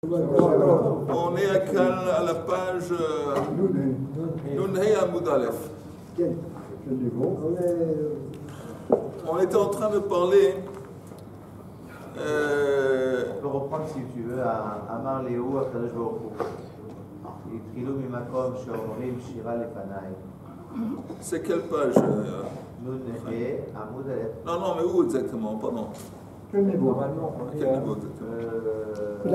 On est à la page Nunhei Amoud Aleph. On était en train de parler. On peut reprendre si tu veux à Amar Léo, à Kadosh Baruch Hu. Itrilou mimakom she'omrim shira lefanai. C'est quelle page Nunhei Amoud Aleph. Non, mais où exactement? Pardon. Quel niveau? Quel niveau exactement? Il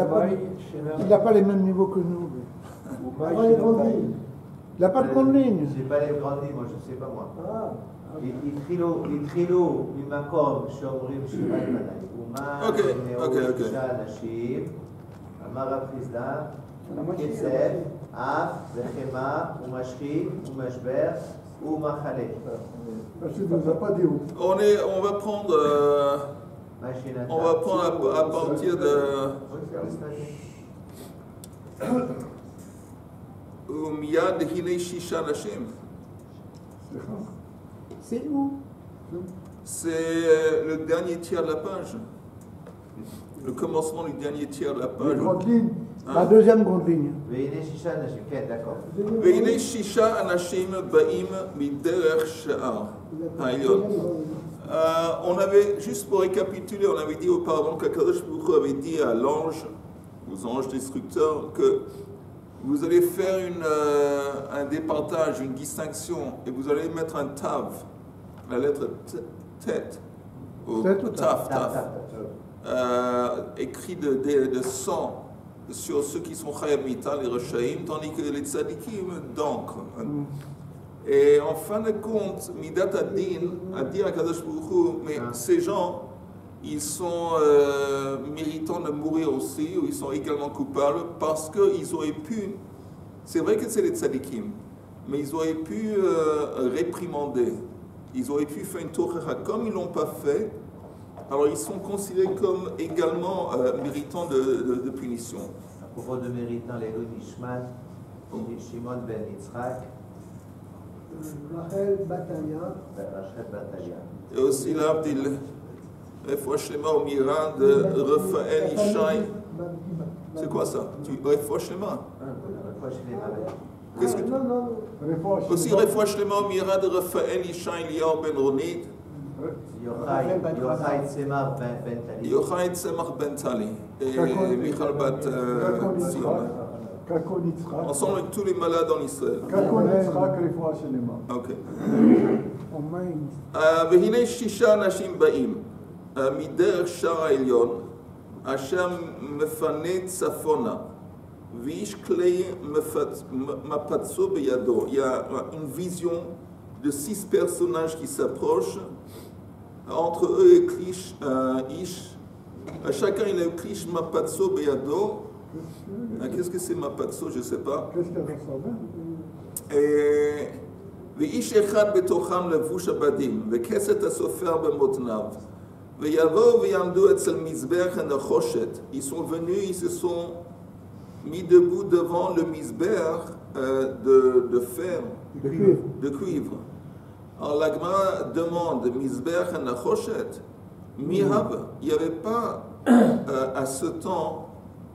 n'a pas les mêmes niveaux que nous. Il n'a pas de grande ligne. Je n'ai pas les grandes lignes, moi je ne sais pas moi. Itrilou mimakom she'omrim shira lefanai. Ok. Nashim, Amar Aprizda, Ketzer, Af, Zechema, Umashri, Umashber, Umachale. On va prendre à partir de Miyad Hinei Shisha Nashim. C'est où? C'est le dernier tiers de la page. Le commencement du dernier tiers de la page. La deuxième grande ligne. Veine Shisha Nashim, d'accord. Veine Shisha Anashim Baim Miderech Sha'ar Ha'ilyon. On avait, juste pour récapituler, on avait dit auparavant qu'Akadosh Baruch Hu avait dit à l'ange, aux anges destructeurs, que vous allez faire un départage, une distinction, et vous allez mettre un tav, la lettre tête, ou taf, écrit de sang sur ceux qui sont chayab mita, les reshaïm, tandis que les tzadikim d'encre. Et en fin de compte, Midat Adin a dit à Kadosh Baruch Hu, mais ces gens, ils sont méritants de mourir aussi, ou ils sont également coupables, parce qu'ils auraient pu, c'est vrai que c'est les tzadikim, mais ils auraient pu réprimander, ils auraient pu faire une tochecha, comme ils ne l'ont pas fait, alors ils sont considérés comme également méritants de punition. À propos de méritants, les Nishman, Shimon ben Yitzhak, Rachel Batalia. Et aussi l'Abdil, Refoua Shlema au Mira de Raphaël Ishaï. C'est quoi ça? Refoua Shlema? Qu'est-ce que tu... Aussi Refoua Shlema au Mira de Raphaël Ishaï Lior ben Ronit. Yochai Tzemach ben Tali. Et Michal bat Sion. Ensemble avec tous les malades en Israël. Ok. והנה שישה אנשים באים מדרך שער העליון אשר מפנה צפונה ואיש כלי מפצו בידו. Il y a une vision de 6 personnages qui s'approchent. Entre eux et Klish, Ish. Chacun il a Klish mapatso beyado. Qu'est-ce que c'est mapatso? Je ne sais pas. Et ואיש אחד בתוכם לבוש הבדים, וכסת הסופר במותניו, ויבואו ויעמדו אצל מזבח הנחושת. Ils sont venus, ils se sont mis debout devant le mizbeach de fer, de cuivre. Alors la Gemara demande, mizbeach hanachoshet, mihab, il n'y avait pas à ce temps,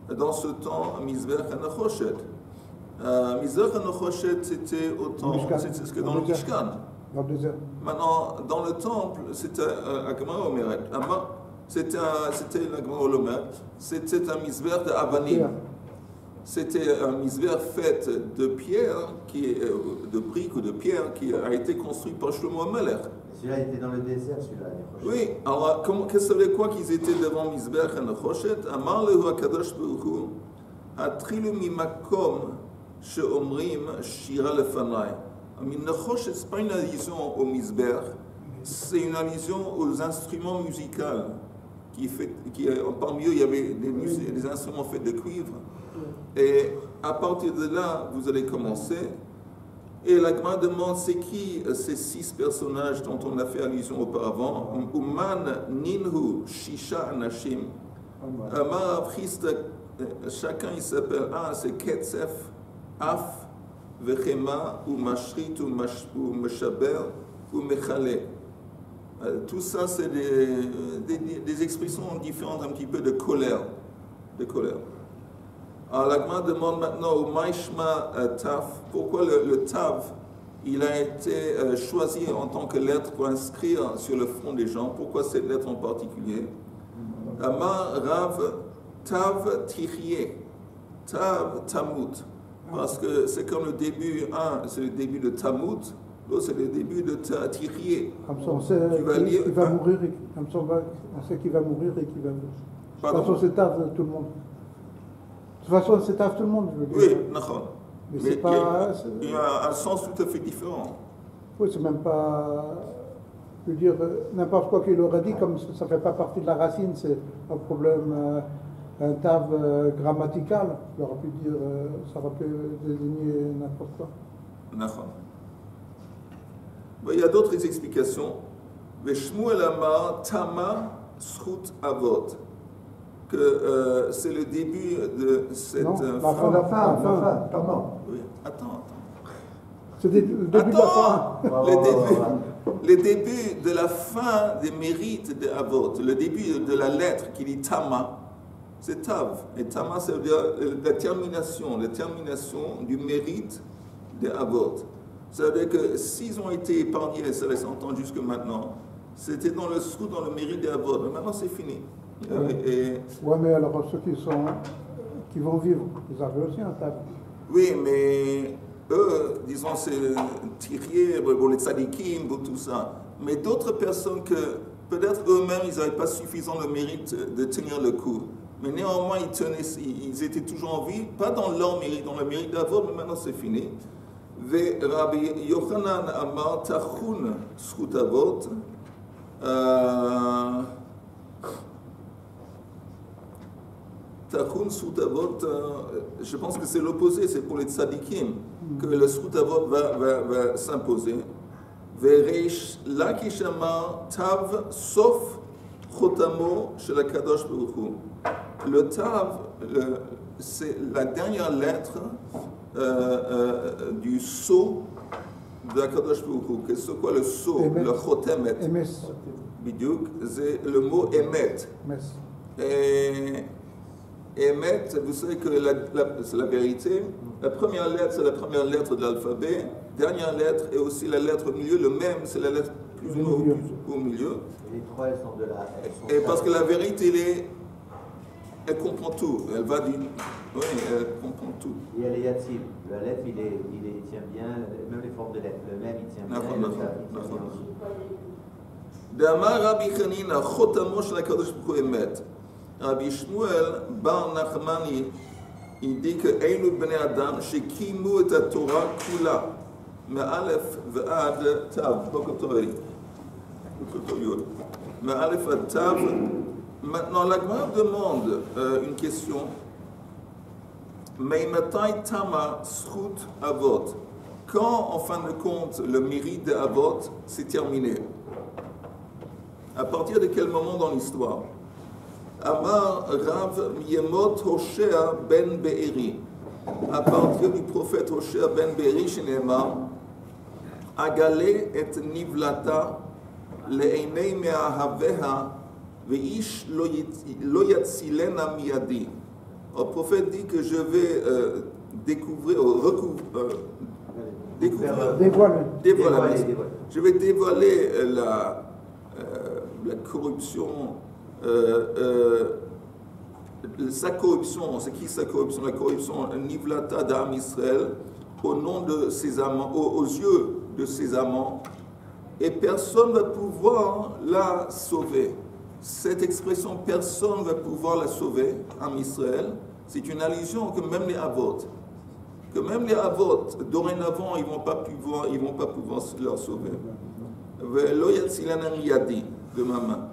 dans ce temps, mizbeach hanachoshet. Mizbeach hanachoshet, c'était autant, c'est ce que dans le Mishkan. Maintenant, dans le temple, c'était la Gemara Omeret, c'était la Gemara Omeret, c'était un mizbeach de avanim. C'était un misbeh fait de pierre, de briques ou de pierre, qui a été construit par Shlomo HaMelech. Celui-là était dans le désert, celui-là. Oui, alors qu'est-ce que ça veut dire quoi qu'ils étaient devant Mizbeh Hanachoshet? Amar lehu HaKadosh Baruch Hu, Atrilu mimakom she'omrim shira lefanai. Nachoshet, ce n'est pas une allusion au Mizbeh, c'est une allusion aux instruments musicaux. Parmi eux, il y avait des instruments faits de cuivre. Et à partir de là, vous allez commencer. Et la Gemara demande, c'est qui ces 6 personnages dont on a fait allusion auparavant? Uman ninhu shisha anashim. Chacun il s'appelle, c'est Ketzef, Af, Vechema, ou Mashrit, ou Meshaber, ou Mechale. Tout ça, c'est des expressions différentes un petit peu de colère. Alors la Gemara demande maintenant au Maïshma Taf, pourquoi le Tav, il a été choisi en tant que lettre pour inscrire sur le front des gens, pourquoi cette lettre en particulier? Amar Rav Tav Tichye, Tav Tamut, parce que c'est comme le début, un c'est le début de Tamut, l'autre c'est le début de Tichye. Comme ça, on sait qu'il va mourir, comme ça, on sait qu'il va mourir et qu'il va. De toute façon, c'est taf tout le monde. De toute façon, c'est taf tout le monde, je veux dire. Oui, d'accord. Mais Mais c'est pas. il y a un sens tout à fait différent. Oui, c'est même pas. Je veux dire, n'importe quoi qu'il aurait dit, comme ça ne fait pas partie de la racine, c'est un problème, un tave grammatical. Il aurait pu dire, ça aurait pu désigner n'importe quoi. D'accord. Il y a d'autres explications. Shmuel Amar Tama Schut Avot, que c'est le début de cette Non, fin. la fin, Oui, attends. C'est le début de la fin. Le début de la fin des mérites de Avot, le début de la lettre qui dit Tama, c'est Tav. Et Tama, ça veut dire la termination du mérite de Avot. Ça veut dire que s'ils ont été épargnés, ça laisse entendre jusque maintenant, c'était dans le sou, dans le mérite des Avot. Mais maintenant, c'est fini. Oui, mais alors ceux qui vont vivre, ils avaient aussi un taf. Oui, mais eux, disons, c'est Tiré, les tzadikim, tout ça. Mais d'autres personnes que peut-être eux-mêmes, ils n'avaient pas suffisamment le mérite de tenir le coup. Mais néanmoins, ils étaient toujours en vie, pas dans leur mérite, dans le mérite d'Avot, mais maintenant c'est fini. Rabbi Yochanan Amar Tachun Schut Avot. Tachun Schut Avot, je pense que c'est l'opposé, c'est pour les tzadikim que le Schut Avot va s'imposer. Vereish Lakish Amar Tav Sof Chotamo Shel HaKadosh Baruch Hu. Le Tav, c'est la dernière lettre du sceau de HaKadosh Baruch Hu. C'est quoi le sceau? Le Chotemet. Bidiouk, c'est le mot Emet. Et Emet, vous savez que c'est la vérité. La première lettre, c'est la première lettre de l'alphabet. Dernière lettre est aussi la lettre au milieu. Le même, c'est la lettre plus ou moins au milieu. Et les trois, elles sont de la. Et parce que la vérité, elle comprend tout. Elle va du. Oui, elle comprend tout. Et elle est Yatzil. La lettre, il tient bien, même les formes de lettres. Le même, il tient bien. Il tient bien aussi. D'Amar Rabbi Chanina, Chotamo Shel HaKadosh Baruch Hu Emet. Rabbi Shmuel Bar Nachmani, il dit que Einu Bnei Adam, Shekimu et Torah Kula, Me'alef Ve'ad Tav, Me'alef Ve'ad Tav. Maintenant, la Gemara demande une question. Meimatai Tama Schut Avot. Quand, en fin de compte, le mérite de Avot s'est terminé? À partir de quel moment dans l'histoire? Amar Rav Yemot Hoshea ben Be'eri. À partir du prophète Hoshea ben Be'eri, Shenemar, Agale et Nivlata, Le'enei me'ahaveha, Ve'ish lo yatzilena miyadi. Le prophète dit que je vais dévoiler. Je vais dévoiler la corruption, sa corruption. C'est qui sa corruption? La corruption Nivlata d'Am Israël au nom de ses amants, aux yeux de ses amants, et personne ne va pouvoir la sauver. Cette expression personne ne va pouvoir la sauver en Israël, c'est une allusion que même les Avot, dorénavant, ils ne vont pas pouvoir leur sauver. Ve'lo yatzilena miyadi, de ma main.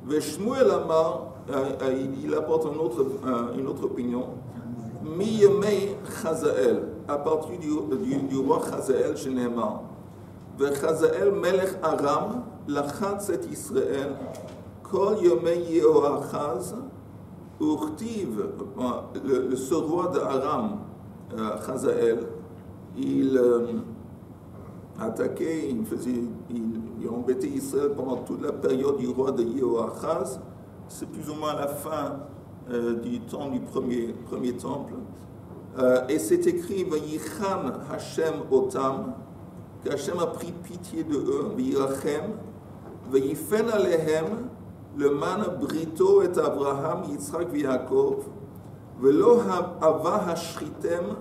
Ve'shmuel Amar, il apporte une autre opinion. Miyemei Chazael, à partir du roi Chazael, Shenemar. Ve'Chazael melech Aram, lachatz et Israël, kol yomei Yehoachaz, urtiv, ce roi de Aram, Chazael, il attaquait, il embêtait Israël pendant toute la période du roi de Yehoachaz. C'est plus ou moins à la fin du temps du premier temple. Et c'est écrit Vayichan Hashem Otam, qu'Hashem a pris pitié de eux, Vayirachem, Vayifen Alehem, le man brito et Abraham, Yitzhak Yaakov, Velo Ava Hashritem,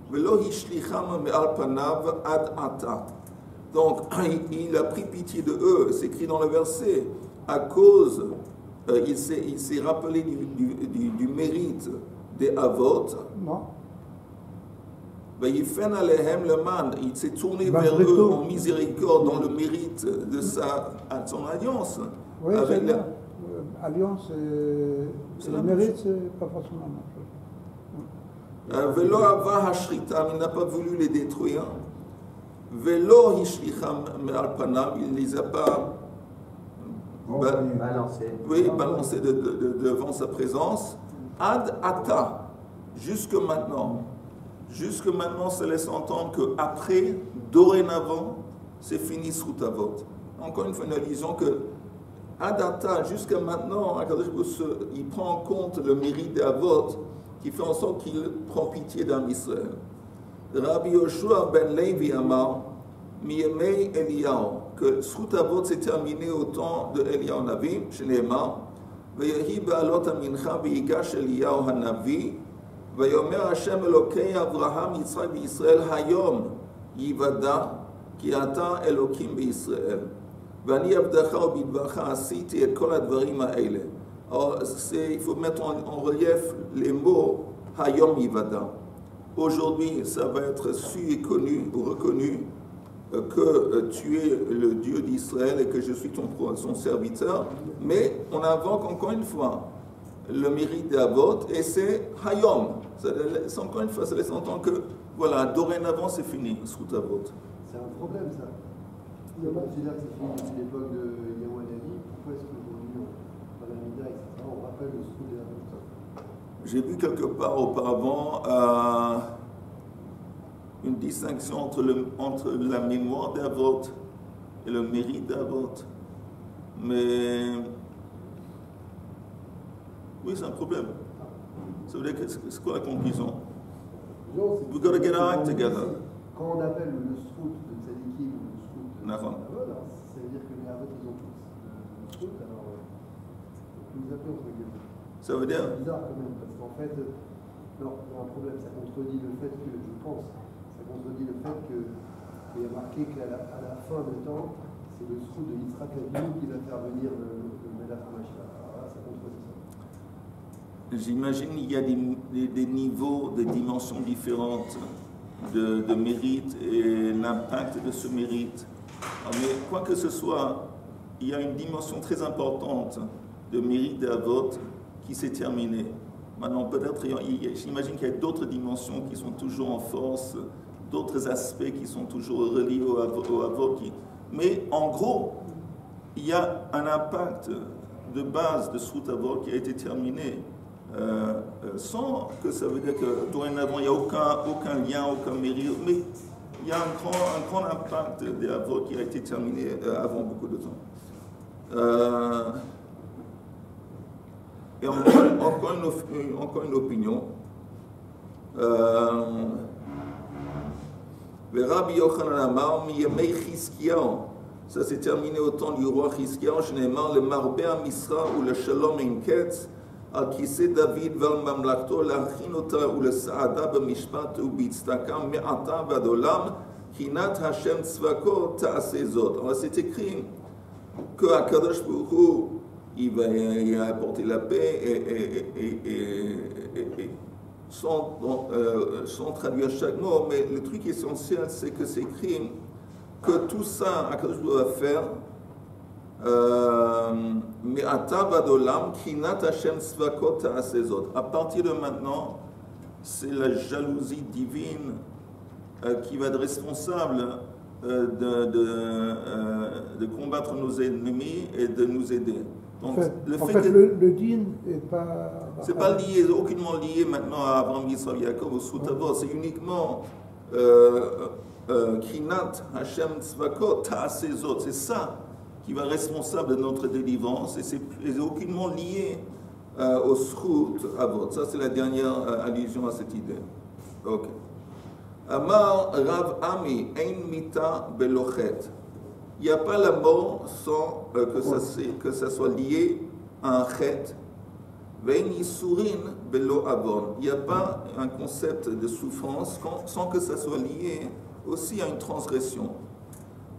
Velo Hishlicham Me'al Panav Ad Ata. Donc, il a pris pitié de eux, c'est écrit dans le verset, à cause, il s'est rappelé du mérite des Avot. Non. Il s'est tourné vers eux en miséricorde dans le mérite de son alliance. Oui, avec c'est alliance et le mérite, c'est pas forcément la même chose. Velo Ava Hashritam, il n'a pas voulu les détruire. Velo Hishlicham Me'al Panav, il ne les a pas balancés devant sa présence. Ad Ata, jusque maintenant. Jusque maintenant, ça laisse entendre qu'après, dorénavant, c'est fini Srutavot. Encore une fois, une allusion que Adata, jusqu'à maintenant, il prend en compte le mérite des Avot, qui fait en sorte qu'il prend pitié d'Am Israël. Rabbi Yoshua ben Levi Amar, Miyemei Eliyahu, que Srutavot s'est terminé au temps de Eliyahu Navi, chez Neymar, Veyahi Baalot Amincha Veyigash Eliyahu Hanavi, ויאמר השם אלוקי אברהם, יצחק וישראל היום יוודע כי אתה אלוקים בישראל ואני עבדך ובדברך עשיתי את כל הדברים האלה. Il faut mettre en relief les mots hayom yivada. Aujourd'hui, ça va être su et connu ou reconnu que tu es le Dieu d'Israël et que je suis son serviteur, mais on invoque encore une fois le mérite d'Avot, et c'est Hayom. Encore une fois, ça laisse entendre que, voilà, dorénavant, c'est fini, Srutavot. C'est un problème, ça. Si on considère que c'est fini depuis l'époque de Yahuwah Navi, pourquoi est-ce qu'aujourd'hui, dans la Mida, etc., on rappelle le Srut des Avot? J'ai vu quelque part auparavant une distinction entre la mémoire d'Avot et le mérite d'Avot. Mais oui, c'est un problème. Ça veut dire que c'est quoi la conclusion? We've got to get our act together. Quand on appelle le Srut de Tzadikim ou le Srut de Avot, ça veut dire que les Avot, ils ont tous le Srut, alors nous appelons entre guillemets. Ça veut dire? C'est bizarre quand même, parce qu'en fait, non, il y a un problème, ça contredit le fait que, je pense, ça contredit le fait qu'il y a marqué qu'à la fin du temps, c'est le Srut de Yitzhak Avinu qui va faire venir le Melach HaMashiach. Alors là, ça contredit ça. J'imagine qu'il y a des niveaux, des dimensions différentes de mérite et l'impact de ce mérite. Mais quoi que ce soit, il y a une dimension très importante de mérite d'Avot qui s'est terminée. Maintenant, peut-être, j'imagine qu'il y a d'autres dimensions qui sont toujours en force, d'autres aspects qui sont toujours reliés au Avot. Mais en gros, il y a un impact de base de Srutavot qui a été terminé. Sans que ça veut dire que dorénavant il n'y a aucun lien, aucun mérite, mais il y a un grand impact des Avot qui a été terminé avant beaucoup de temps. Et encore une opinion. Rabbi Yochanan Amar, Miyamei Chizkiyahu, ça s'est terminé au temps du roi Chizkiyahu, Shneimar le Marbeh Misra ou le Shalom Enketz. על כיסא דוד ועל ממלכתו להכין אותה ולסעדה במשפט ובצדקה מעתה ועד עולם, קינת השם צבקות תעשה זאת. Alors c'est écrit que Akadosh Baruch Hu, il va apporter la paix et sans traduire chaque mot, mais le truc essentiel c'est que c'est écrit que tout ça Akadosh Baruch Hu va faire à partir de maintenant, c'est la jalousie divine qui va être responsable de combattre nos ennemis et de nous aider. Donc, le din n'est pas... C'est pas lié, aucunement lié maintenant à Abraham, Yitzhak, Yaakov ou Srutavot, c'est uniquement Kinat Hashem Tzvakot Ta'asezot, c'est ça qui va être responsable de notre délivrance et c'est aucunement lié au Zchut Avot. Ça, c'est la dernière allusion à cette idée. Ok. Amar Rav Ami, Ein Mita Belochet. Il n'y a pas la mort sans que ça soit lié à un chet. Vein Yisurin Belo Avon. Il n'y a pas un concept de souffrance sans que ça soit lié aussi à une transgression.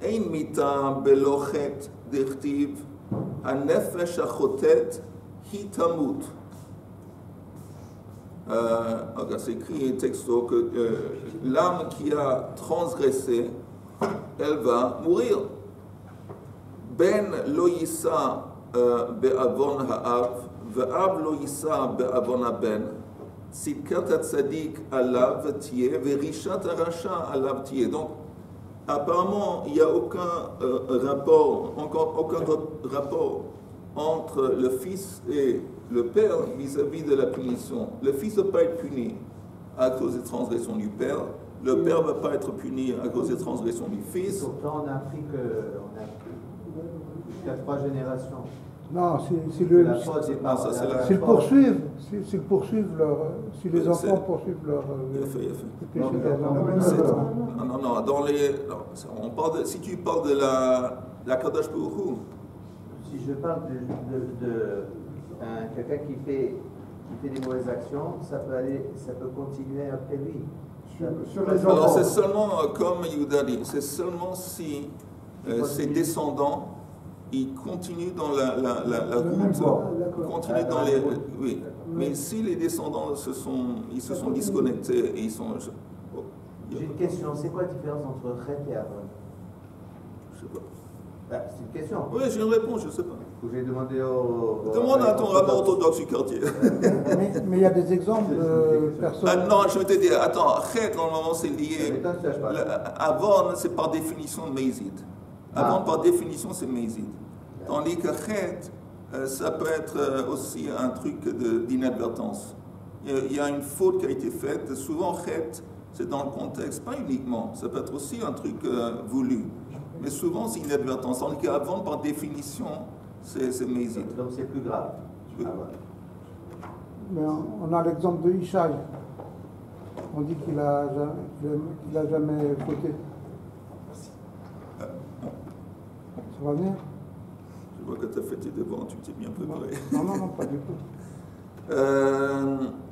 Ein Mita Belochet Dirtiv, Anefesh Achotet Hitamut. C'est écrit texto que l'âme qui a transgressé, elle va mourir. Ben lo yissa be'avon ha'av, ve'av lo yissa be'avon ha'ben, tzidkat hatzadik alav tiye, ve'rishat harasha alav tiye. Donc, apparemment, il n'y a aucun rapport entre le fils et le père vis-à-vis de la punition. Le fils ne va pas être puni à cause des transgressions du père. Le père ne va pas être puni à cause des transgressions du fils. Pourtant, on a appris jusqu'à 3 générations. Non, si les enfants poursuivent leur péché. Non, si tu parles de la Kadosh Baruch Hu. Si je parle de quelqu'un qui fait des mauvaises actions, ça peut continuer après lui. Alors c'est seulement, comme Yehuda dit, c'est seulement si ses descendants ils continuent dans la route, continuent dans les... Oui, mais si les descendants se sont disconnectés et ils sont... J'ai une question, c'est quoi la différence entre Chet et Avon? Je sais pas. C'est une question. Oui, j'ai une réponse, je ne sais pas. J'ai demandé au... Demande à ton rabbin orthodoxe du quartier. Mais il y a des exemples de personnes... non, je vais te dire, attends, Chet, normalement, c'est lié... Avon, c'est par définition Mézid. Avon, par définition, c'est Mézid. Tandis que Chet, ça peut être aussi un truc d'inadvertance. Il y a une faute qui a été faite. Souvent, Chet, c'est dans le contexte, pas uniquement. Ça peut être aussi un truc voulu. Mais souvent, c'est inadvertance. Tandis qu'Avon, par définition, c'est Mézid. Donc, c'est plus grave. Oui. Mais on a l'exemple de Ishaï. On dit qu'il a jamais fauté. Ça va venir? Je vois que tu as fait tes devoirs, tu t'es bien préparé. Non, pas du tout.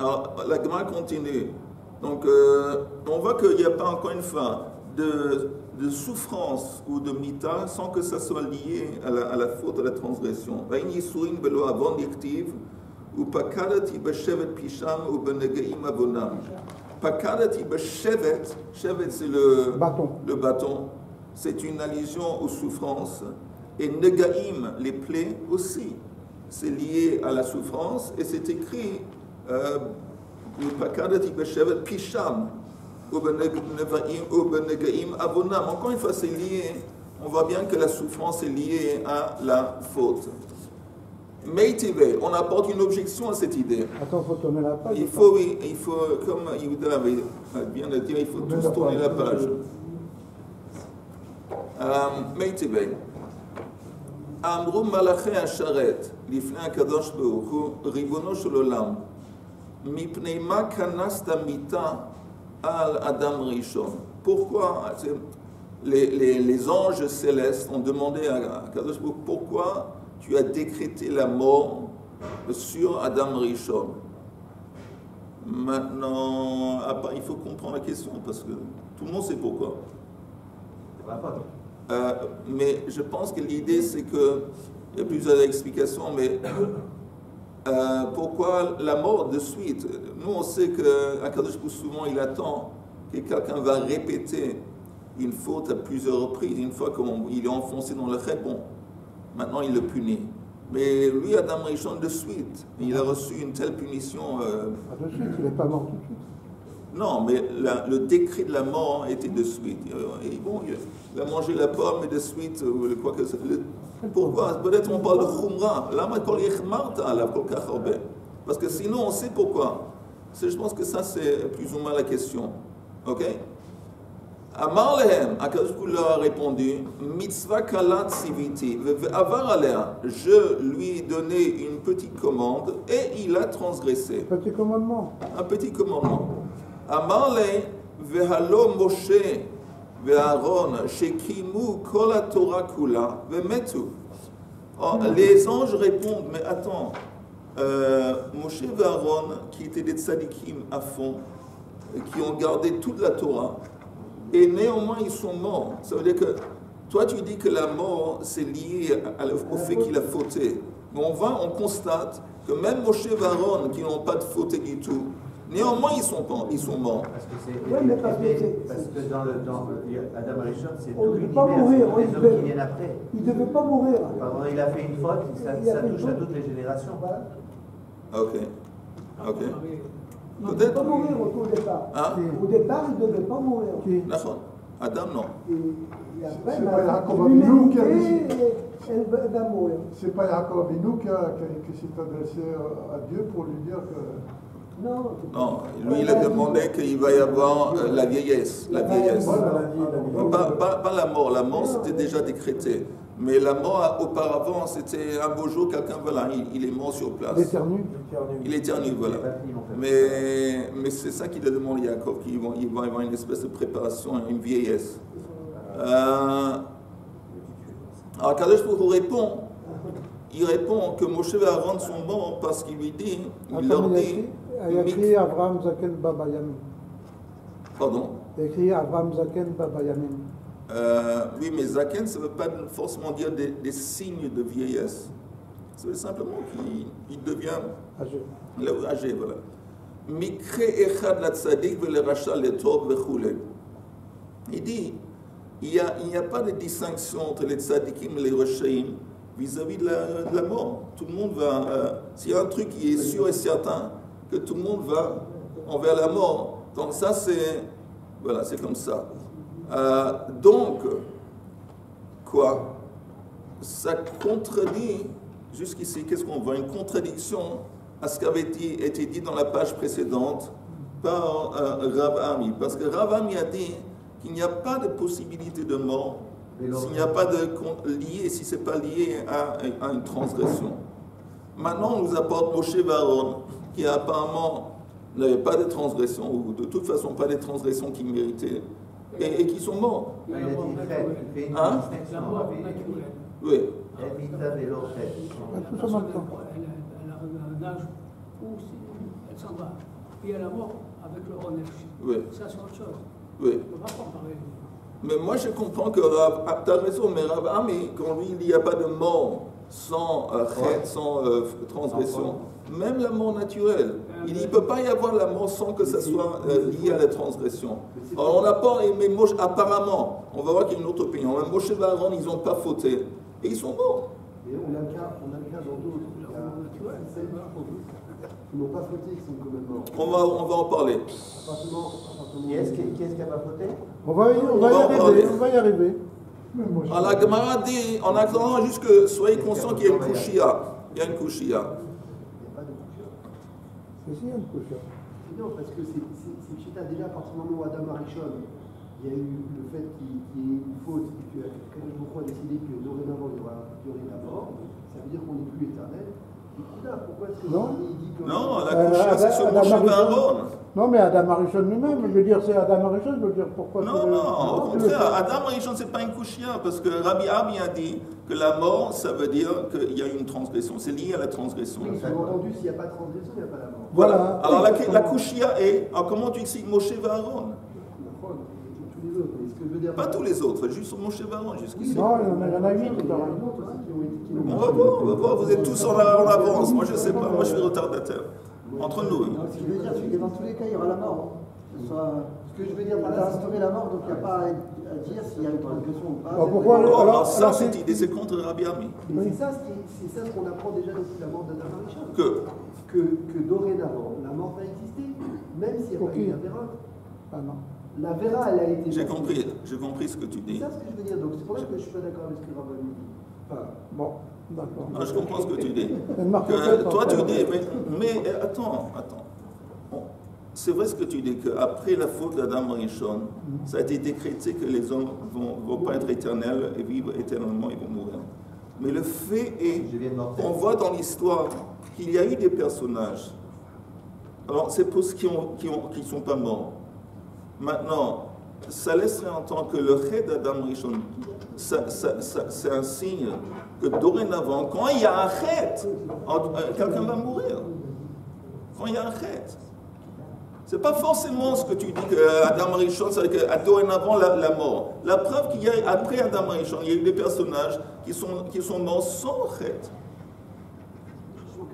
Alors, la Gemara continue. Donc, on voit qu'il n'y a pas, encore une fois, de souffrance ou de mita sans que ça soit lié à la faute, à la transgression. Vein yisurin belo avon diktiv, ou pakadati b'shevet pisham ou benegaim avonam. Pakadati b'shevet, shevet c'est le bâton. C'est une allusion aux souffrances. Et negaim, les plaies aussi. C'est lié à la souffrance et c'est écrit pakadati b'shevet pisham. Encore une fois, c'est lié. On voit bien que la souffrance est liée à la faute. Meitive, on apporte une objection à cette idée. Attends, il faut tourner la page. Il faut, comme Yehuda vient de dire, il faut tous tourner la page. Meitive. Amru malaché asharet, lifnei hakadosh baruch hu, ribono shel olam, mipnei ma kanasta mita al Adam Rishon. Pourquoi les anges célestes ont demandé à Kadosh Baruch pourquoi tu as décrété la mort sur Adam Rishon? Maintenant, il faut comprendre la question parce que tout le monde sait pourquoi. Mais je pense que l'idée c'est que il y a plusieurs explications, mais pourquoi la mort de suite? Nous, on sait qu'à Kadosh Baruch souvent, il attend que quelqu'un va répéter une faute à plusieurs reprises. Une fois qu'il est enfoncé dans le chet, bon, maintenant il le punit. Mais lui, Adam Rishon, de suite, il a reçu une telle punition. Pas de suite, il n'est pas mort tout de suite. Non, mais le décret de la mort était de suite. Et bon, il a mangé la pomme et de suite, quoi que ce soit. Pourquoi? Peut-être on parle de Khumra. Parce que sinon, on sait pourquoi. Je pense que ça, c'est plus ou moins la question. Ok? Amar lehem, Akadosh Baruch Hu leur a répondu, mitzvah kalat siviti, ve'avar alea, je lui ai donné une petite commande et il a transgressé. Petit commandement. Un petit commandement. Amar le ve'halo Moshe ve'Aaron shekimu kol haTorah kula ve'metu. Oh, les anges répondent, mais attends, Moshe et Aaron, qui étaient des tzadikim à fond, qui ont gardé toute la Torah, et néanmoins ils sont morts. Ça veut dire que toi tu dis que la mort c'est lié au fait qu'il a fauté. Mais on constate que même Moshe et Aaron, qui n'ont pas de fauté du tout, néanmoins ils sont morts. Parce que c'est Ouais, mais parce que dans Adam Arishon, c'est On tout ne peut pas l'univers, mourir, c'est les hommes qui viennent après. Il ne devait pas mourir. Pardon, il a fait une faute, ça Il a fait une touche à faute. toutes les générations. Voilà. Ok. Il ne devait Peut-être. pas mourir au départ. Hein? Au départ, il ne devait pas mourir. D'accord. Adam non. Et après, C'est il pas a Yaakov Avinu qui a l'humanité, dit- elle va mourir. C'est pas Yaakov Avinu qui s'est adressé à Dieu pour lui dire que. Non. Non, lui il a demandé qu'il va y avoir la vieillesse. La vieillesse. Pas la mort c'était déjà décrété. Mais la mort auparavant, c'était un beau jour, quelqu'un, voilà, il est mort sur place. L'éternue. Il éternue, voilà. Mais c'est ça qu'il a demandé à Yaakov, qu'il va y avoir une espèce de préparation, une vieillesse. Alors Kadosh Baruch Hu répond, il répond que Moshe et Aaron sont morts parce qu'il lui dit, il leur dit, Il y a écrit Abraham Zaken Baba Yamin. pardon. Il y a écrit Abraham Zaken Baba Yamin. Oui, mais Zaken, ça ne veut pas forcément dire des signes de vieillesse. Ça veut dire simplement qu'il devient âgé, voilà. Mikre echad la tzadik ve le racha le tov vechule. Il dit, il n'y a pas de distinction entre les tzadikim et les rashaim vis-à-vis de la mort. Tout le monde va... s'il y a un truc qui est sûr et certain, que tout le monde va envers la mort. Donc ça, c'est... Voilà, c'est comme ça. Donc, quoi? Ça contredit, jusqu'ici, qu'est-ce qu'on voit? Une contradiction à ce qui avait été dit dans la page précédente par Rav Ami. Parce que Rav Ami a dit qu'il n'y a pas de possibilité de mort s'il n'y a pas de lié, si ce n'est pas lié à une transgression. Maintenant, on nous apporte Moshe et Aaron, qui apparemment n'avaient pas de transgression, ou de toute façon pas des transgressions qu'ils méritaient, et qui sont morts. Il a dit fait une Hein? distinction. Oui. Evita velo fait. Tout ça maintenant. Elle a un âge où elle s'en va. Puis elle est morte avec le ownership. Oui. Ça, c'est autre chose. Oui. On ne peut pas comparer. Mais moi, je comprends que Rav, tu as raison, mais Rav Ami, quand lui, il n'y a pas de mort sans sans transgression, même la mort naturelle, il ne peut pas y avoir la mort sans que ça soit lié à la transgression. Alors, on apporte, mais Moshe, apparemment, on va voir qu'il y a une autre opinion. Même Moshe et Aaron, ils n'ont pas fauté, et ils sont morts. Et on a le cas dans d'autres. Il y a celles qui n'ont pas fauté, qui sont quand même morts. On va en parler. Qui est-ce qui n'a pas fauté? On va y arriver. Alors, la Gemara dit, en attendant juste que soyez conscients qu'il y a une kushia. Il y a une kushia. Il n'y a pas de couture. C'est si, une couche. Non, parce que c'est Chita, déjà à partir du moment où Adam Arishon, il y a eu le fait qu'il y ait une faute, et que Kadosh Baruch Hu a décidé que dorénavant il y aurait la mort, ça veut dire qu'on n'est plus éternel. Et là, pourquoi est-ce que il dit que... Non, la kushia, c'est sur Moshe et Aaron. Non, mais Adam Arishon lui-même, je veux dire, c'est Adam Arishon, je veux dire, pourquoi... Non, au contraire, Adam Arishon, ce n'est pas une kushia, parce que Rabbi Ami a dit que la mort, ça veut dire qu'il y a une transgression, c'est lié à la transgression. Oui, sous-entendu, s'il n'y a pas de transgression, il n'y a pas la mort. Voilà. Alors la kushia est, alors comment tu expliques Moshe et Aaron? Tous les autres, mais ce que je veux dire... Pas tous les autres, juste Moshe et Aaron jusqu'ici. Non, il y en a 8. On va voir, vous êtes tous en avance, moi je ne sais pas, moi je suis retardataire. Entre nous. Ce qui veut dire que dans tous les cas, il y aura la mort. Ce que je veux dire par On a là, instauré la mort, donc il n'y a pas à dire s'il y a une transgression ou pas. Alors pourquoi Oh, alors, ça, cette idée, c'est contre Rabbi Ami. mais c'est ça ce qu'on apprend déjà depuis la mort d'Adam Arishon. Que dorénavant, la mort va exister, même s'il n'y a pas eu la Vera. Ah non. La Vera, elle a été... j'ai compris ce que tu C'est dis. ça ce que je veux dire, donc c'est pour ça que je ne suis pas d'accord avec ce que Rabbi dit. Bon, d'accord. Ah, je comprends ce que tu dis. Elle marque Que peut-être, toi en tu fait. dis, mais attends. c'est vrai ce que tu dis, qu'après la faute d'Adam Rishon, ça a été décrété que les hommes ne vont pas être éternels et vivre éternellement, ils vont mourir. Mais le fait est, on voit dans l'histoire qu'il y a eu des personnages. Alors, c'est pour ceux qui ne sont pas morts. Maintenant, ça laisserait entendre que le chet d'Adam Rishon, c'est un signe que dorénavant, quand il y a un chet, quelqu'un va mourir. Quand il y a un chet. C'est pas forcément ce que tu dis qu'Adam Rishon, c'est que dorénavant la mort. La preuve qu'il y a après Adam Rishon, il y a eu des personnages qui sont morts sans chet.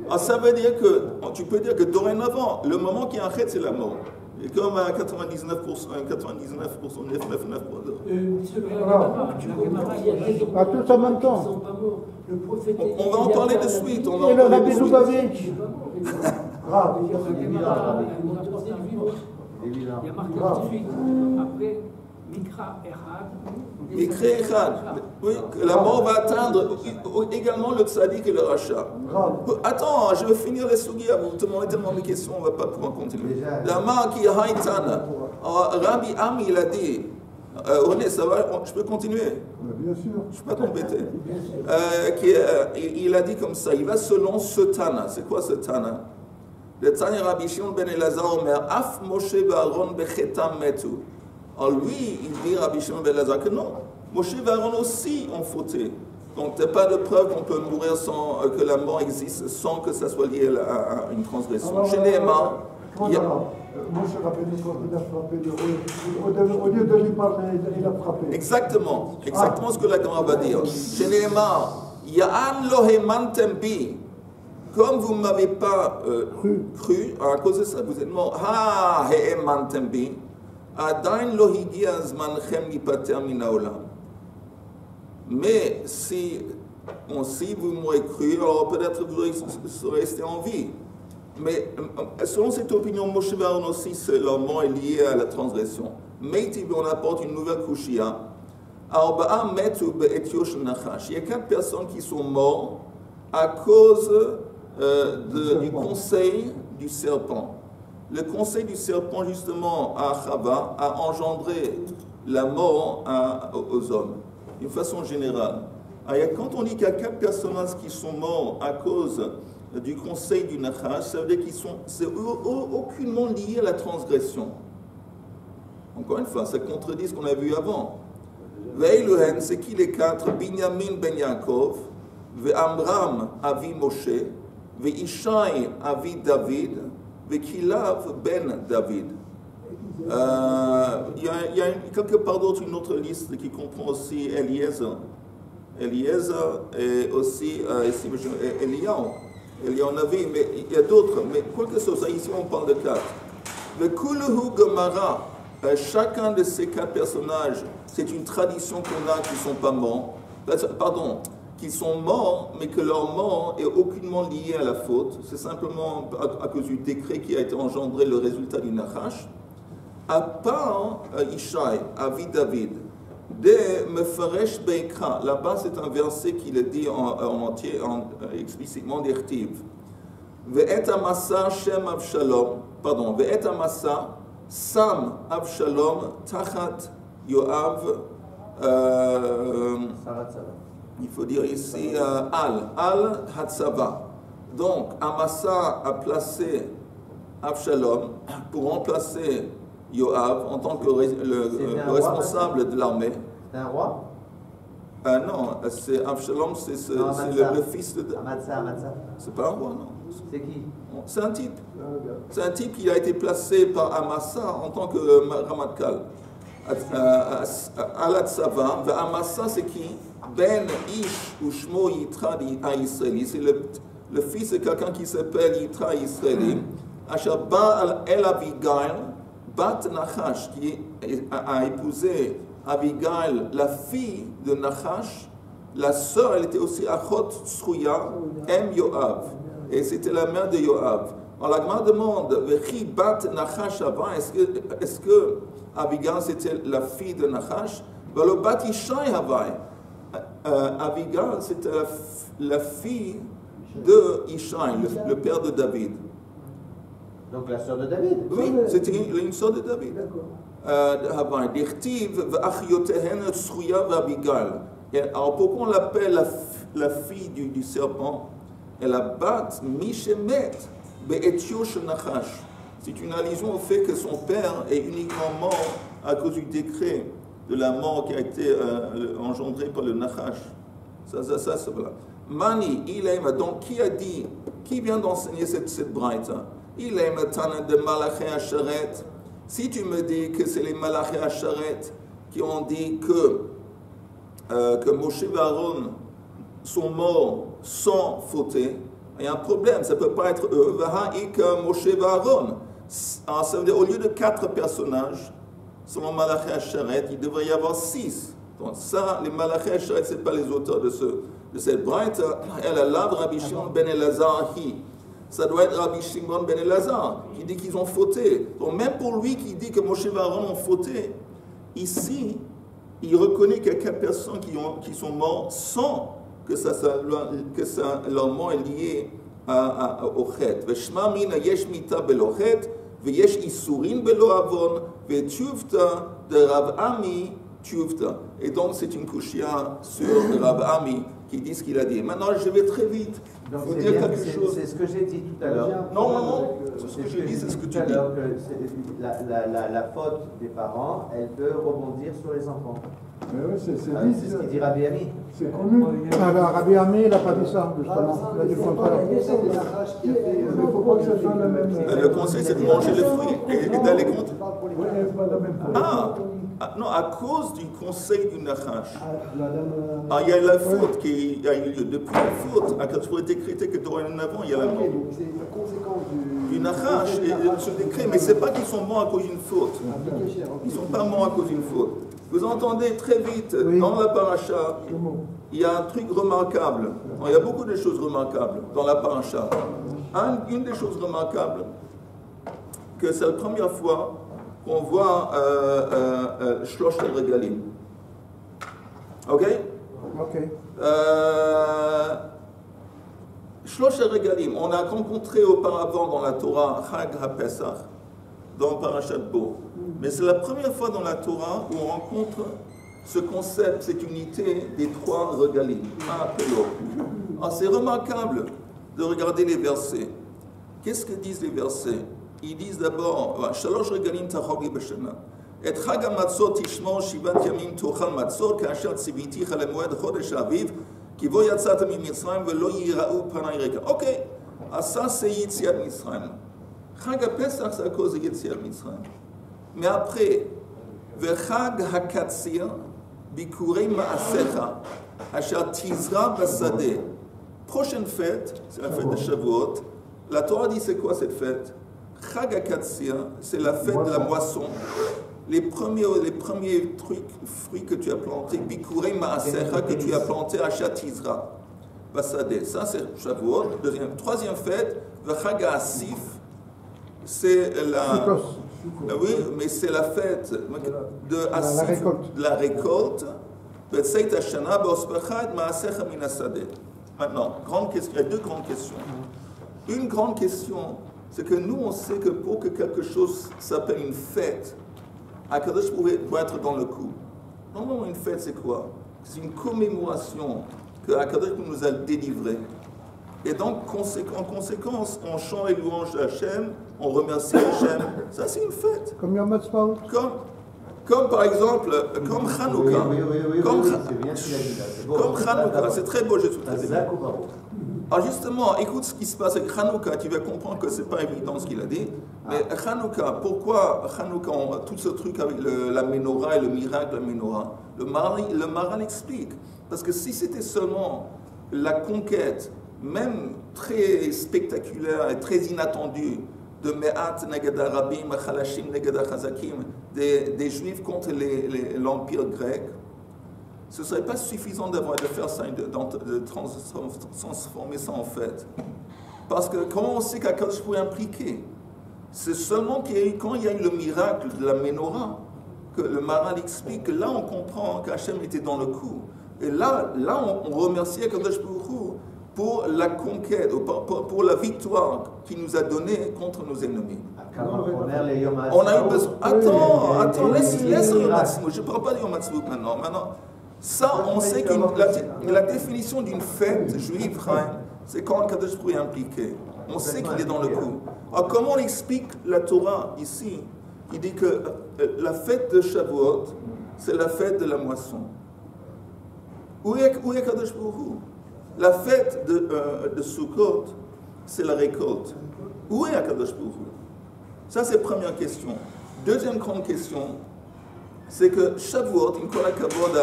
Alors ça veut dire que, tu peux dire que dorénavant, le moment qu'il y a un chet, c'est la mort. Et comme à 99%, 99%, 999%. À tous en même temps. On va en parler de suite. On va Et en le parler Rabbi de suite. Lubavitch. Grave. Il y a marqué tout de suite, après Mikra Echad. Mikra Echad. Oui, que la mort va atteindre également le tzaddik et le rachat. Attends, je vais finir les sougis à vous. Tout le monde a tellement de questions, on ne va pas pouvoir continuer. La marque qui est Haïtana. Rabbi Ami, il a dit, René, ça va, je peux continuer? Bien sûr. Je ne suis pas t'embêter. Il a dit comme ça, il va selon ce Tana. C'est quoi ce Tana? Le Tana Rabbi Shimon ben Elazar Omer, Af Moshe Aaron bechetam metu. Alors lui, il dit Rabbi Shimon ben Elazar que non, Moshe et Aaron aussi ont fauté. Donc il n'y a pas de preuve qu'on peut mourir sans que la mort existe sans que ça soit lié à une transgression. Chez Néhémar, Moshe Rabbeinu, quand il a frappé au lieu de lui parler, il a frappé. Exactement ce que la Gemara va dire. Chez Néhémar, Ya'an lo hemantem bi. Comme vous ne m'avez pas cru, à cause de ça, vous êtes mort. Ha hemantem bi. Adain lo higia zmanchem lipater min haolam. Mais si vous m'aurez cru, alors peut-être vous serez resté en vie. Mais selon cette opinion, Moshe et Aaron aussi, leur mort est lié à la transgression. Mais on apporte une nouvelle kushia. Il y a 4 personnes qui sont mortes à cause du conseil du serpent. Le conseil du serpent, justement, à Chava, a engendré la mort aux hommes, d'une façon générale. Alors, quand on dit qu'il y a 4 personnages qui sont morts à cause du conseil du Nachash, ça veut dire qu'ils sont aucunement liés à la transgression. Encore une fois, ça contredit ce qu'on a vu avant. Veiluhen, c'est qui les 4? Binyamin ben Yaakov, Ve'amram avi Moshe, Ve'ishai avi David, Ve'kilav ben David. Il y a quelque part d'autre une autre liste qui comprend aussi Eliezer et aussi Eliyahu Navi, mais il y a d'autres. Mais quoi que ce soit, ici on parle de 4. Le Kuluhu Gemara, chacun de ces 4 personnages, c'est une tradition qu'on a qui ne sont pas morts. Pardon, qui sont morts, mais que leur mort est aucunement liée à la faute. C'est simplement à cause du décret qui a été engendré le résultat du Nachash. À part Ishai, Avi David, de Mefaresh Beikra, là-bas c'est un verset qui le dit en entier, explicitement d'Irtiv. Ve'et Amasa Shem Avshalom, pardon, Ve'et Amasa Sam Avshalom Tachat Yoav, il faut dire ici Al Hatzava. Donc Amasa a placé Avshalom pour remplacer Yoav en tant que le responsable de l'armée. C'est un roi? Non, c'est Avshalom, c'est le fils de... Amatsa. C'est pas un roi, non. C'est qui? C'est un type. C'est un type qui a été placé par Amasa en tant que Ramatkal. Alatsava, Amasa c'est qui? Ben Ish Ushmo Yitra Israëli. C'est le fils de quelqu'un qui s'appelle Yitra Israëli. Ashaba El Abigail, Bat Nachash, qui a épousé Abigail, la fille de Nachash. La sœur, elle était aussi Achot Tsruya, Yoav. Et c'était la mère de Yoav. Alors la Gemara demande, Vechi Bat Nachash avant, est-ce que Abigail c'était la fille de Nachash? Valo Bat Ishai Havai. Abigail c'était la fille de Ishai, le père de David. Donc la sœur de David. Oui, c'était une sœur de David. Alors pourquoi on l'appelle la fille du serpent? Elle a bat Mishemet Be'etiosh Nachash. C'est une allusion au fait que son père est uniquement mort à cause du décret de la mort qui a été engendré par le Nachash. Ça, voilà. Mani, il aime. Donc, qui vient d'enseigner cette braïta? Il aime Tana de Malaché Asharet. Si tu me dis que c'est les Malaché Asharet qui ont dit que Moshe et Aaron sont morts sans fauter, il y a un problème, ça ne peut pas être eux. Et que Moshe et Aaron, ça veut dire au lieu de 4 personnages, selon Malaché Asharet, il devrait y avoir 6. Donc ça, les Malaché Asharet, ce n'est pas les auteurs de cette braïta. Elle a là Rabbi Shimon ben Elazar. Ça doit être Rabbi Shimon ben Elazar qui dit qu'ils ont fauté. Donc même pour lui qui dit que Moshe et Aaron ont fauté, ici, il reconnaît qu'il y a 4 personnes qui sont mortes sans que leur mort est lié au chet. Veshma mina yesh mita belo chet, veyesh isurin belo avon, vetuvta de Rav Ami tuvta. Et donc c'est une kushia sur Rav Ami qui dit ce qu'il a dit. Maintenant je vais très vite. Donc vous dire quelque chose. C'est ce que j'ai dit tout à l'heure. Non, ce que je dis, c'est ce que tu dis. La faute des parents, elle peut rebondir sur les enfants. Oui, c'est ce qu'il dit Rabbi Ami. C'est connu. Alors, Rabbi Ami, il n'a pas dit ça, justement. Il a dit le contraire. Il ne faut pas que ça soit la même. Le conseil, c'est de manger les fruits et d'aller contre. Oui, pas la même chose. Non, à cause du conseil du Nachash. Il y a la faute qui a eu lieu. Depuis la faute, à quand il faut décréter que dorénavant, il y a la mort. C'est une conséquence Du Nachash, et ce décret, mais ce n'est pas qu'ils sont morts à cause d'une faute. Ils ne sont pas morts à cause d'une faute. Vous entendez très vite, dans la paracha, il y a un truc remarquable. Il y a beaucoup de choses remarquables dans la paracha. Une des choses remarquables, que c'est la première fois qu'on voit Shlosh al-Regalim. Ok? Ok. Shlosh al-Regalim, on a rencontré auparavant dans la Torah Chag HaPesach, dans Parashat Bo. Mais c'est la première fois dans la Torah où on rencontre ce concept, cette unité des 3 regalim. Alors c'est remarquable de regarder les versets. Qu'est-ce que disent les versets? Ils disent d'abord, Shalosh regalim tachog li b'shana. Et chag hamatzot tishmor shivat yamim tochal matzot ka'asher tziviticha lemoed chodesh aviv ki vo yatzata mimitzrayim velo yira'u panay reka. Ok, ça c'est Yetziat Mitzrayim. Chag HaPesach c'est à cause de Yetziat Mitzrayim. Mais après, Vechag HaKatzir Bikurei Ma'asecha Asher Tizra Basadeh. Prochaine fête, c'est la fête de Shavuot. La Torah dit c'est quoi cette fête? Chag HaKatzir, c'est la fête de la moisson. Les premiers fruits que tu as plantés, Bikurei Ma'asecha, que tu as plantés à Asher Tizra Basadeh. Ça c'est Shavuot. Troisième fête, Vechag HaAsif, c'est oui, mais c'est la fête de la récolte. Maintenant, il y a 2 grandes questions. Une grande question, c'est que nous, on sait que pour que quelque chose s'appelle une fête, Akadosh doit être dans le coup. Normalement, une fête, c'est quoi? C'est une commémoration que Akadosh nous a délivrée. Et donc, en conséquence, on chante les louanges d'Hachem, on remercie Hachem. Ça, c'est une fête. Comme Yom Ha'atzmaut. Comme par exemple, comme Hanouka. Oui, c'est bien ce qu'il a dit là. Comme Hanouka, c'est très beau, je trouve très bien. Alors justement, écoute ce qui se passe avec Hanouka, tu vas comprendre que ce n'est pas évident ce qu'il a dit. Mais Hanouka, pourquoi Hanouka, tout ce truc avec la menorah et le miracle de la menorah? Le Maharal explique. Parce que si c'était seulement la conquête, même très spectaculaire et très inattendue, de Me'at neged Arabim, Chalashim neged Chazakim, des Juifs contre l'Empire grec, ce ne serait pas suffisant de faire ça, de transformer ça en fête. Parce que comment on sait qu'Akadosh pouvait impliquer? C'est seulement quand il y a eu le miracle de la menorah, que le Maharal explique que là on comprend qu'Hachem était dans le coup. Et là on remercie Akadosh Baruch Hu pour la conquête, ou pour la victoire qu'il nous a donnée contre nos ennemis. On a eu besoin. Attends, laisse Yom Ha'atzmaut. Je ne parle pas de Yom Ha'atzmaut maintenant. Ça, on sait que la définition d'une fête juive, c'est quand Kadosh Baruch Hu est impliqué. On sait qu'il est dans le coup. Alors, comment on explique la Torah ici? Il dit que la fête de Shavuot, c'est la fête de la moisson. Où est Kadosh Baruch Hu? La fête de Sukkot, c'est la récolte. Où est Kadosh Baruch Hu? Ça, c'est la première question. Deuxième grande question, c'est que Shavuot, une kol hakavod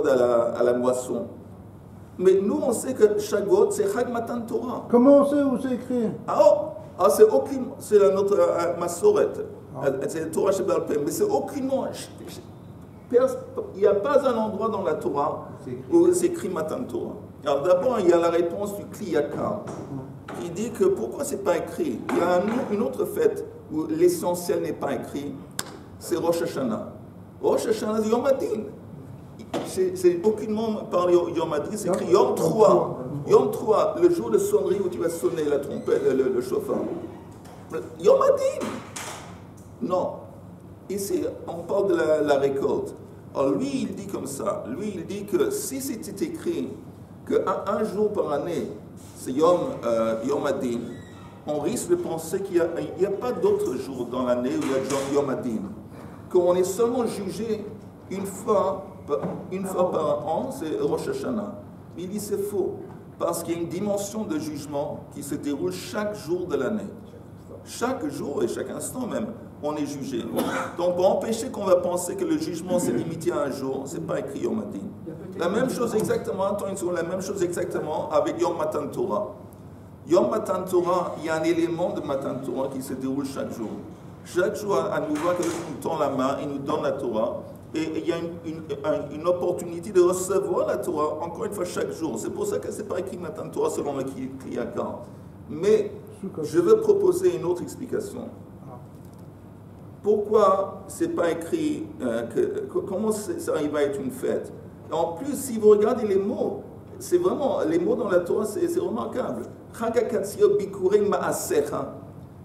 à la moisson. Mais nous, on sait que Shavuot, c'est Chag Matan Torah. Comment on sait où c'est écrit? C'est notre Masoret. C'est la Torah Sheba'al Peh. Mais c'est aucunement. Il n'y a pas un endroit dans la Torah où c'est écrit Matan Torah. Alors d'abord, il y a la réponse du Kli Yakar, qui dit que pourquoi c'est pas écrit? Il y a une autre fête où l'essentiel n'est pas écrit, c'est Rosh Hashanah. Rosh Hashanah, c'est Yom Hadin. C'est aucunement par Yom Hadin, c'est écrit Yom Troua. Yom Troua, le jour de sonnerie où tu vas sonner la trompette, le chauffard. Yom Hadin. Non. Ici, on parle de la récolte. Alors lui, il dit comme ça. Lui, il dit que si c'était écrit qu'un jour par année, c'est Yom Hadin, on risque de penser qu'il n'y a pas d'autres jours dans l'année où il y a Yom Hadin. Qu'on est seulement jugé une fois par an, c'est Rosh Hashanah. Il dit c'est faux, parce qu'il y a une dimension de jugement qui se déroule chaque jour de l'année. Chaque jour et chaque instant même, on est jugé. Donc pour empêcher qu'on va penser que le jugement s'est limité à un jour, c'est pas écrit Yom Hadin. La même chose exactement, la même chose exactement avec Yom Matan Torah. Yom Matan Torah, il y a un élément de Matan Torah qui se déroule chaque jour. Chaque jour, à nouveau, que nous tend la main, il nous donne la Torah. Et il y a une opportunité de recevoir la Torah, encore une fois, chaque jour. C'est pour ça que ce n'est pas écrit Matan Torah selon le Kli Yakar. Mais je veux proposer une autre explication. Pourquoi ce n'est pas écrit, comment ça arrive à être une fête? En plus, si vous regardez les mots, c'est vraiment, les mots dans la Torah, c'est remarquable.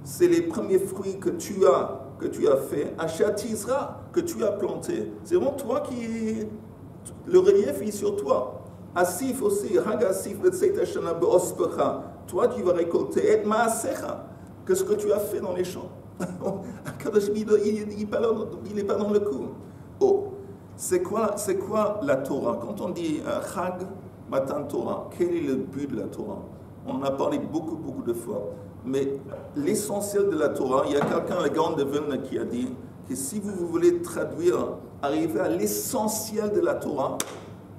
C'est les premiers fruits que tu as fait, Ashatizra, que tu as planté. C'est vraiment toi qui... Le relief est sur toi. Asif aussi, Hagasif, toi tu vas récolter, et Maasecha, que ce que tu as fait dans les champs. Il n'est pas dans le coup. Oh, c'est quoi la Torah? Quand on dit Chag Matan Torah, quel est le but de la Torah? On en a parlé beaucoup de fois. Mais l'essentiel de la Torah, il y a quelqu'un, le Gaon de Vilna, qui a dit que si vous voulez traduire, arriver à l'essentiel de la Torah,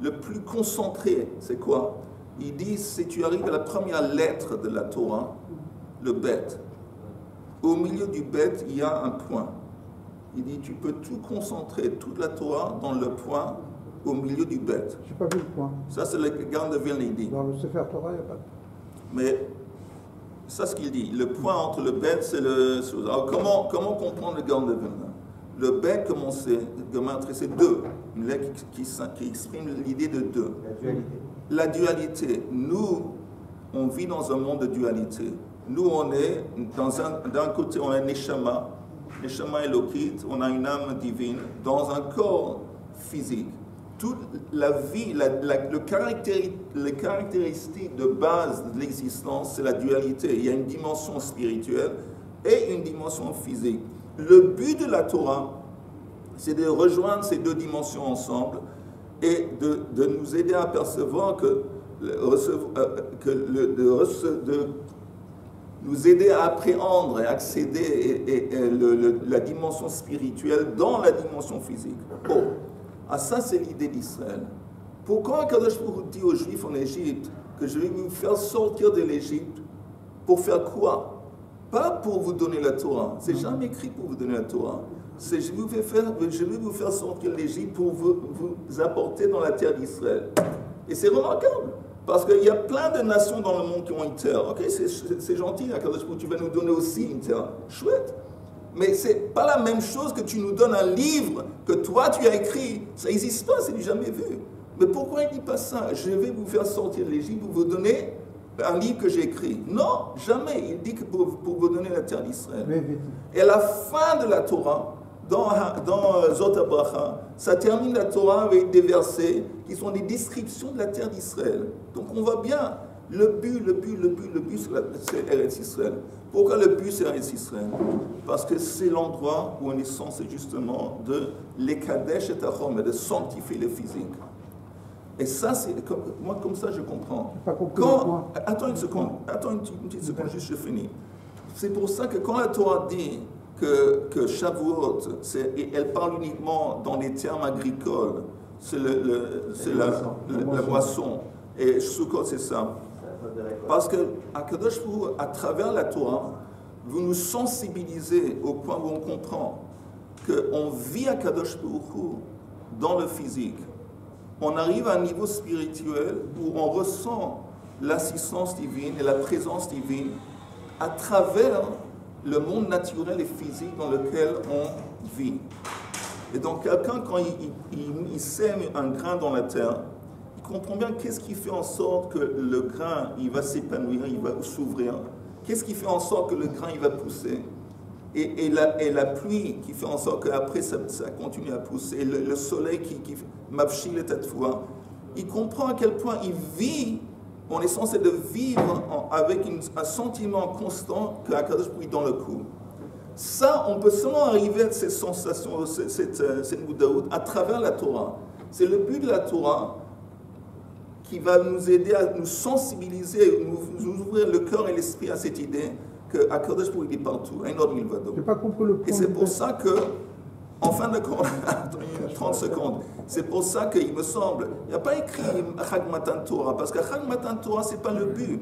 le plus concentré, c'est quoi? Il dit, si tu arrives à la première lettre de la Torah, le bet, au milieu du bet, il y a un point. Il dit, tu peux tout concentrer, toute la Torah, dans le point, au milieu du bet. Je n'ai pas vu le point. Ça, c'est le Gaon de Vilna, il dit. Dans le Sefer Torah, il n'y a pas de... Mais... c'est ce qu'il dit. Le point entre le bet, c'est le... Alors, comment comprendre le Gaon de Vilna? Le bet, comment c'est deux. Une lettre qui exprime l'idée de deux. La dualité. Nous, on vit dans un monde de dualité. Nous, on est d'un côté, on a un Neshama Elokit, on a une âme divine, dans un corps physique. Toute la vie, les caractéristiques de base de l'existence, c'est la dualité. Il y a une dimension spirituelle et une dimension physique. Le but de la Torah, c'est de rejoindre ces deux dimensions ensemble et de nous aider à percevoir nous aider à appréhender et accéder la dimension spirituelle dans la dimension physique. Oh. Ah, ça, c'est l'idée d'Israël. Pourquoi Kadosh Baruch Hu dit aux Juifs en Égypte que je vais vous faire sortir de l'Égypte? Pour faire quoi? Pas pour vous donner la Torah. C'est jamais écrit pour vous donner la Torah. C'est je vais vous faire sortir de l'Égypte pour vous apporter dans la terre d'Israël. Et c'est remarquable. Parce qu'il y a plein de nations dans le monde qui ont une terre. Ok, c'est gentil, Kadosh Baruch Hu, tu vas nous donner aussi une terre. Chouette. Mais ce n'est pas la même chose que tu nous donnes un livre que toi tu as écrit. Ça n'existe pas, c'est du jamais vu. Mais pourquoi il ne dit pas ça? Je vais vous faire sortir de l'Égypte, vous donner un livre que j'ai écrit. Non, jamais. Il dit que pour vous donner la terre d'Israël. Et à la fin de la Torah, dans Zot HaBracha, ça termine la Torah avec des versets qui sont des descriptions de la terre d'Israël. Donc on voit bien, le but, c'est Eretz Israël. Pourquoi le but, c'est Eretz Israël? Parce que c'est l'endroit où on est censé justement de l'Ekadesh et Achom, de sanctifier le physique. Et ça, moi, comme ça, je comprends. Attends une seconde, une petite seconde, juste je finis. C'est pour ça que quand la Torah dit que Shavuot, elle parle uniquement dans les termes agricoles, c'est la moisson, et Sukkot, c'est ça. Parce que Akadosh Baruch Hu, à travers la Torah, vous nous sensibilisez au point où on comprend qu'on vit Akadosh Baruch Hu dans le physique. On arrive à un niveau spirituel où on ressent l'assistance divine et la présence divine à travers le monde naturel et physique dans lequel on vit. Et donc quelqu'un, quand il sème un grain dans la terre, il comprend bien qu'est-ce qui fait en sorte que le grain il va s'épanouir, il va s'ouvrir. Qu'est-ce qui fait en sorte que le grain il va pousser. Et la pluie qui fait en sorte qu'après ça continue à pousser, le soleil qui mavshil et tatfoua, il comprend à quel point il vit, on est censé de vivre avec un sentiment constant que Akadosh Baruch Hu est dans le coup. Ça, on peut seulement arriver à cette sensation, cette moudaout, à travers la Torah. C'est le but de la Torah qui va nous aider à nous sensibiliser, nous ouvrir le cœur et l'esprit à cette idée que Akadosh Baruch Hu est partout, un autre milvado. J'ai pas compris le point. Et c'est pour ça que, en fin de compte, 30 secondes, c'est pour ça qu'il me semble, il n'y a pas écrit Chag Matan Torah, parce que Chag Matan Torah, ce n'est pas le but.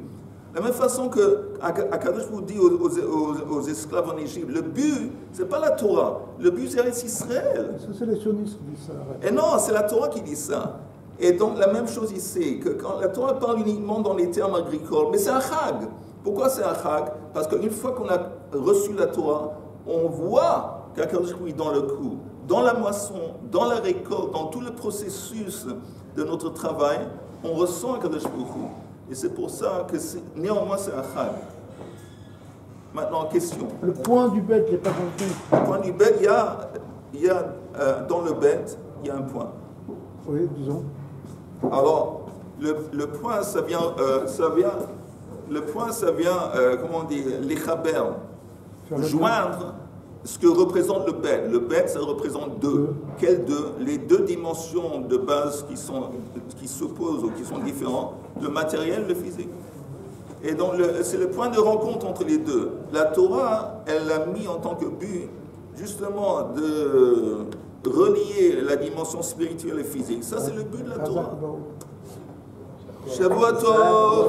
De la même façon que Akadosh Baruch Hu dit aux esclaves en Égypte, le but, ce n'est pas la Torah, le but c'est Eretz Israël. C'est les sionistes qui disent ça. Et non, c'est la Torah qui dit ça. Et donc la même chose ici, que quand la Torah parle uniquement dans les termes agricoles, mais c'est un Chag. Pourquoi c'est un Chag? Parce qu'une fois qu'on a reçu la Torah, on voit qu'Akadosh Baruch Hu est dans le coup, dans la moisson, dans la récolte, dans tout le processus de notre travail, on ressent Akadosh Baruch Hu. Et c'est pour ça que néanmoins c'est un Chag. Maintenant, question. Le point du bête, je n'ai pas compris. Le point du bête, il y a dans le bête, il y a un point. Oui, disons. Alors, le point, ça vient comment on dit, l'échaber, joindre ce que représente le bête. Le bête, ça représente deux. Quelles deux? Les deux dimensions de base qui s'opposent ou qui sont différentes, le matériel et le physique. Et donc, c'est le point de rencontre entre les deux. La Torah, elle l'a mis en tant que but, justement, de relier la dimension spirituelle et physique. Ça, c'est le but de la Torah. Shavuot Tov.